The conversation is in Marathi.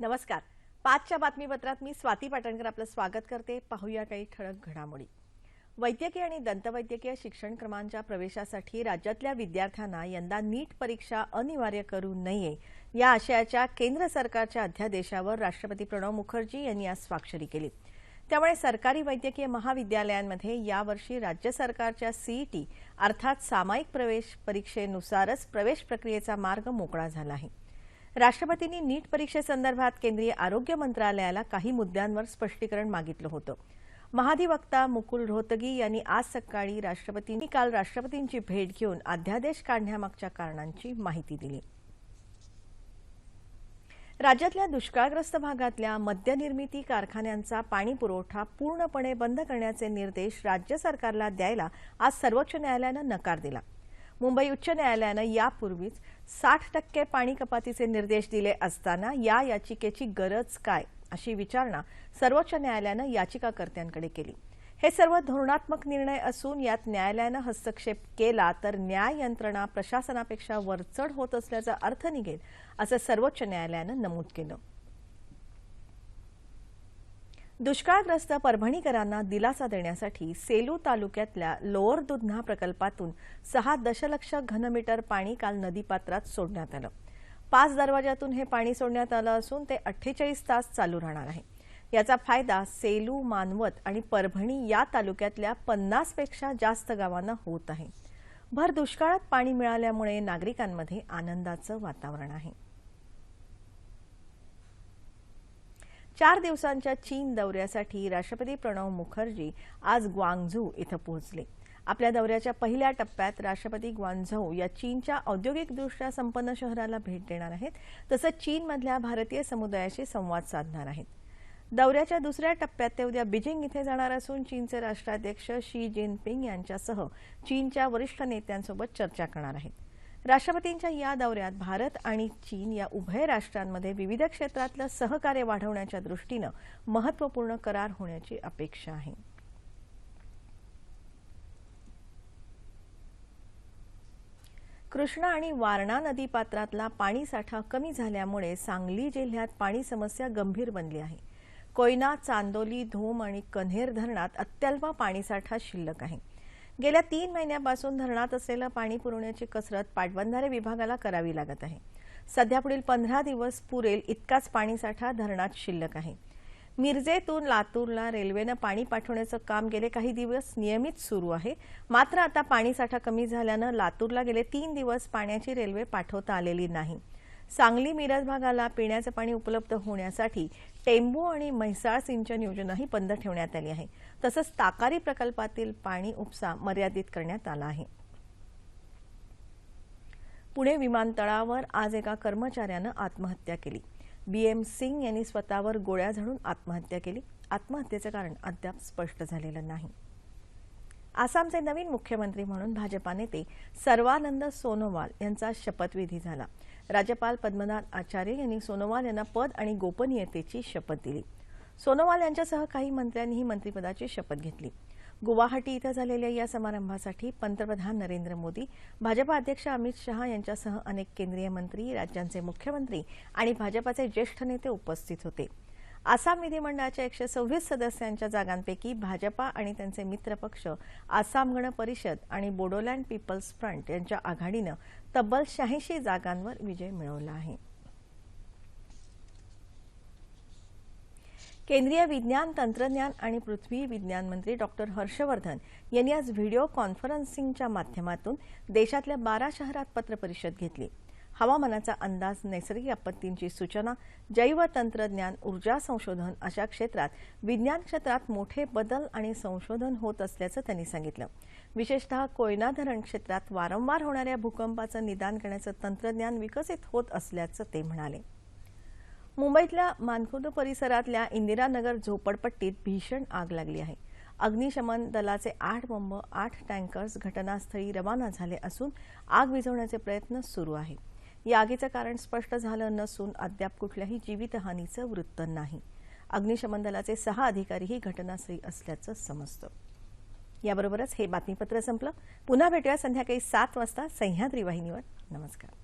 नमस्कार. 5च्या बातमीपत्रात मी स्वाती पाटणकर आपलं स्वागत करते. पाहूया काही ठळक घडामोडी. वैद्यकीय आणि दंतवैद्यकीय शिक्षण क्रमांच्या प्रवेशासाठी राज्यातल्या विद्यार्थ्यांना यंदा नीट परीक्षा अनिवार्य करू नये या आशयाच्या केंद्र सरकारच्या अध्यादेशावर राष्ट्रपती प्रणव मुखर्जी यांनी आज स्वाक्षरी केली. त्यामुळे सरकारी वैद्यकीय महाविद्यालयांमध्ये यावर्षी राज्य सरकारच्या सीईटी अर्थात सामायिक प्रवेश परीक्षेनुसारच प्रवेश प्रक्रियेचा मार्ग मोकळा झाला आहे. राष्ट्रपतींनी नीट परीक्षेसंदर्भात केंद्रीय आरोग्य मंत्रालयाला काही मुद्द्यांवर स्पष्टीकरण मागितलं होतं. महाधिवक्ता मुकुल रोहतगी यांनी आज सकाळी राष्ट्रपतींची भेट घेऊन अध्यादेश काढण्यामागच्या कारणांची माहिती दिली. राज्यातल्या दुष्काळग्रस्त भागातल्या मद्यनिर्मिती कारखान्यांचा पाणी पुरवठा पूर्णपणे बंद करण्याचे निर्देश राज्य सरकारला द्यायला आज सर्वोच्च न्यायालयानं नकार दिला. मुंबई उच्च न्यायालयानं यापूर्वीच 60% पाणी कपातीचे निर्देश दिले असताना या याचिकेची गरज काय अशी विचारणा सर्वोच्च न्यायालयानं याचिकाकर्त्यांकडे केली. हे सर्व धोरणात्मक निर्णय असून यात न्यायालयानं हस्तक्षेप केला तर न्याय यंत्रणा प्रशासनापेक्षा वरचढ होत असल्याचा अर्थ निघेल असं सर्वोच्च न्यायालयानं नमूद केलं. दुष्काळग्रस्त परभणीकरांना दिलासा देण्यासाठी सेलू तालुक्यातल्या लोअर दुधना प्रकल्पातून 6 दशलक्ष घनमीटर पाणी काल नदीपात्रात सोडण्यात आलं. 5 दरवाजातून हे पाणी सोडण्यात आलं असून ते 48 तास चालू राहणार आहे. याचा फायदा सेलू, मानवत आणि परभणी या तालुक्यातल्या 50पेक्षा जास्त गावांना होत आहे. भर दुष्काळात पाणी मिळाल्यामुळे नागरिकांमध्ये आनंदाचं वातावरण आहे. 4 दिवसांच्या चीन दौऱ्यासाठी राष्ट्रपती प्रणव मुखर्जी आज ग्वांगझू इथं पोहोचले. आपल्या दौऱ्याच्या पहिल्या टप्प्यात राष्ट्रपती ग्वांझौ या चीनच्या औद्योगिकदृष्ट्या संपन्न शहराला भेट देणार आहेत. तसंच चीनमधल्या भारतीय समुदायाशी संवाद साधणार आहेत. दौऱ्याच्या दुसऱ्या टप्प्यात ते उद्या बीजिंग इथे जाणार असून चीनचे राष्ट्राध्यक्ष शी जिनपिंग यांच्यासह चीनच्या वरिष्ठ नेत्यांसोबत चर्चा करणार आहेत. राष्ट्रपतींच्या या दौऱ्यात भारत आणि चीन या उभय राष्ट्रांमध्ये विविध क्षेत्रातलं सहकार्य वाढवण्याच्या दृष्टीनं महत्त्वपूर्ण करार होण्याची अपेक्षा आहे. कृष्णा आणि वारणा नदीपात्रातला पाणीसाठा कमी झाल्यामुळे सांगली जिल्ह्यात पाणी समस्या गंभीर बनली आहे. कोयना, चांदोली, धोम आणि कन्हेर धरणात अत्यल्प पाणीसाठा शिल्लक आहे. गेल्या 3 महिन्यांपासून धरणात असलेलं पाणी पुरवण्याची कसरत पाटबंधारे विभागाला करावी लागत आहे. सध्या पुढील 15 दिवस पुरेल इतकाच पाणीसाठा धरणात शिल्लक आहे. मिरजेतून लातूरला रेल्वेनं पाणी पाठवण्याचं काम गेले काही दिवस नियमित सुरू आहे. मात्र आता पाणीसाठा कमी झाल्यानं लातूरला गेले 3 दिवस पाण्याची रेल्वे पाठवता आलेली नाही. सांगली, मिरज भागाला पिण्याचं पाणी उपलब्ध होण्यासाठी टेंबू आणि म्हैसाळ सिंचन योजनाही बंद ठेवण्यात आली आहे. तसंच ताकारी प्रकल्पातील पाणी उपसा मर्यादित करण्यात आला आहे. पुणे विमानतळावर आज एका कर्मचाऱ्यानं आत्महत्या केली. BM सिंग यांनी स्वतःवर गोळ्या झाडून आत्महत्या केली. आत्महत्येचं कारण अद्याप स्पष्ट झालेलं नाही. आसामचे नवीन मुख्यमंत्री म्हणून भाजपा नेते सर्वानंद सोनोवाल यांचा शपथविधी झाला. राज्यपाल पद्मनाथ आचार्य यांनी सोनोवाल यांना पद आणि गोपनीयतेची शपथ दिली. सोनोवाल यांच्यासह काही मंत्र्यांनीही मंत्रिपदाची शपथ घेतली. गुवाहाटी इथं झालेल्या या समारंभासाठी पंतप्रधान नरेंद्र मोदी, भाजपा अध्यक्ष अमित शहा यांच्यासह अनेक केंद्रीय मंत्री, राज्यांचे मुख्यमंत्री आणि भाजपाचे ज्येष्ठ नेते उपस्थित होते. आसाम विधिमंडळाच्या 126 सदस्यांच्या जागांपैकी भाजपा आणि त्यांचे मित्रपक्ष आसाम गण परिषद आणि बोडोलँड पीपल्स फ्रंट यांच्या आघाडीनं तब्बल 86 जागांवर विजय मिळवला आहे. केंद्रीय विज्ञान, तंत्रज्ञान आणि पृथ्वी विज्ञान मंत्री डॉक्टर हर्षवर्धन यांनी आज व्हिडिओ कॉन्फरन्सिंगच्या माध्यमातून देशातल्या 12 शहरात पत्रपरिषद घेतली. हवामानाचा अंदाज, नैसर्गिक आपत्तींची सूचना, जैवतंत्रज्ञान, ऊर्जा संशोधन अशा क्षेत्रात विज्ञान क्षेत्रात मोठे बदल आणि संशोधन होत असल्याचं त्यांनी सांगितलं. विशेषतः कोयना धरण क्षेत्रात वारंवार होणाऱ्या भूकंपाचं निदान करण्याचं तंत्रज्ञान विकसित होत असल्याचं ते म्हणाले. मुंबईतल्या मानखुर्द परिसरातल्या इंदिरानगर झोपडपट्टीत भीषण आग लागली आहे. अग्निशमन दलाचे 8 बंब, 8 टँकर्स घटनास्थळी रवाना झाले असून आग विझवण्याचे प्रयत्न सुरू आहेत. या आगीचं कारण स्पष्ट झालं नसून अद्याप कुठल्याही जीवितहानीचं वृत्त नाही. अग्निशमन दलाचे 6 अधिकारीही घटनास्थळी असल्याचं समजतं. याबरोबरच हे बातमीपत्र संपलं. पुन्हा भेटूया संध्याकाळी 7 वाजता सह्याद्री वाहिनीवर. नमस्कार.